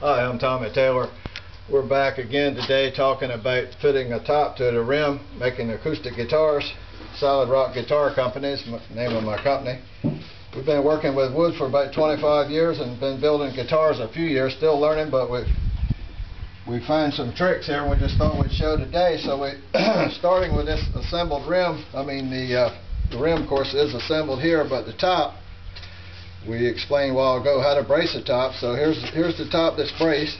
Hi, I'm Tommy Taylor. We're back again today talking about fitting a top to the rim, making acoustic guitars. Solid Rock Guitar Company is the name of my company. We've been working with wood for about 25 years and been building guitars a few years, still learning, but we find some tricks here we just thought we'd show today. So we starting with this assembled rim. I mean the rim, of course, is assembled here, but the top, we explained a while ago how to brace the top. So here's the top that's braced,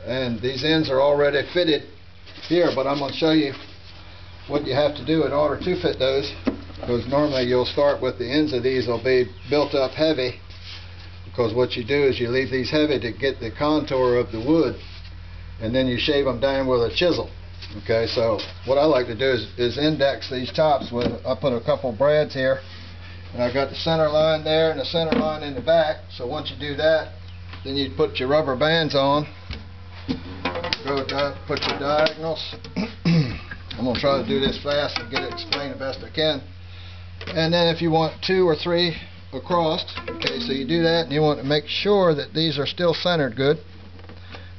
and these ends are already fitted here, but I'm going to show you what you have to do in order to fit those, because normally you'll start with the ends of these will be built up heavy, because what you do is you leave these heavy to get the contour of the wood, and then you shave them down with a chisel. Okay, so what I like to do is index these tops with, I put a couple brads here, and I got the center line there and the center line in the back. So once you do that, then you put your rubber bands on, go down, put your diagonals. I'm going to try to do this fast and get it explained the best I can. And then if you want 2 or 3 across, okay, so you do that, and you want to make sure that these are still centered good.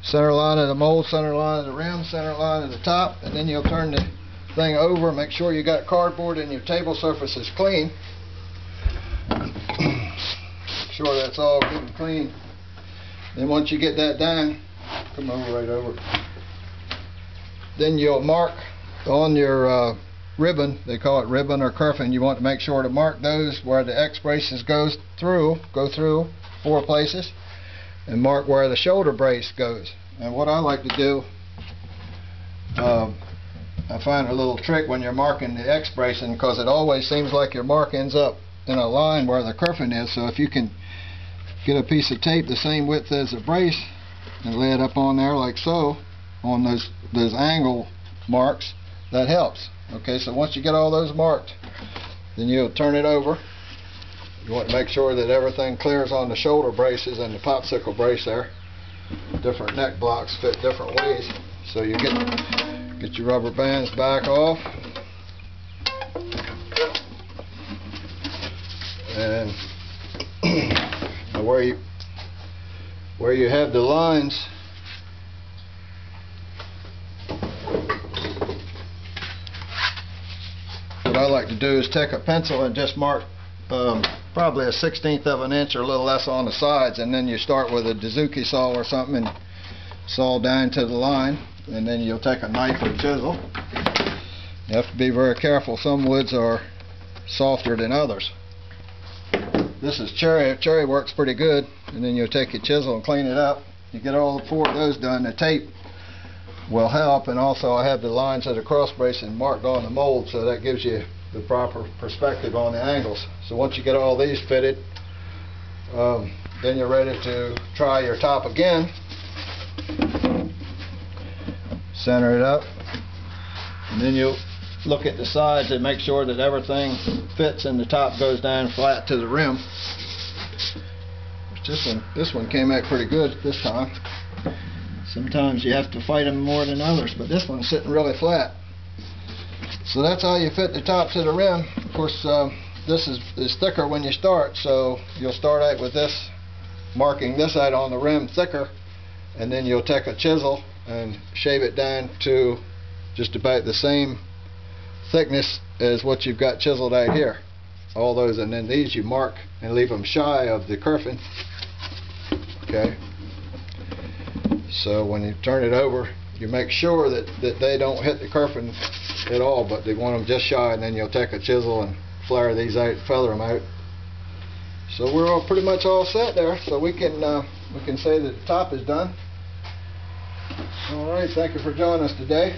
Center line of the mold, center line of the rim, center line of the top, and then you'll turn the thing over, make sure you got cardboard and your table surface is clean. Sure that's all good and clean. Then once you get that done, come over right over, then you'll mark on your ribbon, they call it ribbon or kerfing. You want to make sure to mark those where the X braces go through 4 places, and mark where the shoulder brace goes. And what I like to do, I find a little trick when you're marking the X bracing, because it always seems like your mark ends up in a line where the kerfing is. So if you can get a piece of tape the same width as the brace and lay it up on there like so, on those angle marks, that helps. Okay, so once you get all those marked, then you'll turn it over. You want to make sure that everything clears on the shoulder braces and the popsicle brace there. Different neck blocks fit different ways. So you get your rubber bands back off. And where you have the lines, what I like to do is take a pencil and just mark probably a 1/16 of an inch or a little less on the sides, and then you start with a Suzuki saw or something and saw down to the line, and then you'll take a knife or chisel. You have to be very careful. Some woods are softer than others. This is cherry. Cherry works pretty good. And then you'll take your chisel and clean it up. You get all 4 of those done. The tape will help, and also I have the lines of the cross bracing marked on the mold, so that gives you the proper perspective on the angles. So once you get all these fitted, then you're ready to try your top again. Center it up, and then you'll look at the sides and make sure that everything fits and the top goes down flat to the rim. This one came out pretty good this time. Sometimes you have to fight them more than others, but this one's sitting really flat. So that's how you fit the top to the rim. Of course, this is thicker when you start, so you'll start out with this, marking this out on the rim thicker, and then you'll take a chisel and shave it down to just about the same thickness as what you've got chiseled out here. All those, and then these you mark and leave them shy of the kerfing. Okay, so when you turn it over, you make sure that they don't hit the kerfing at all, but they want them just shy, and then you'll take a chisel and flare these out, feather them out. So we're all pretty much all set there, so we can say that the top is done. All right, thank you for joining us today.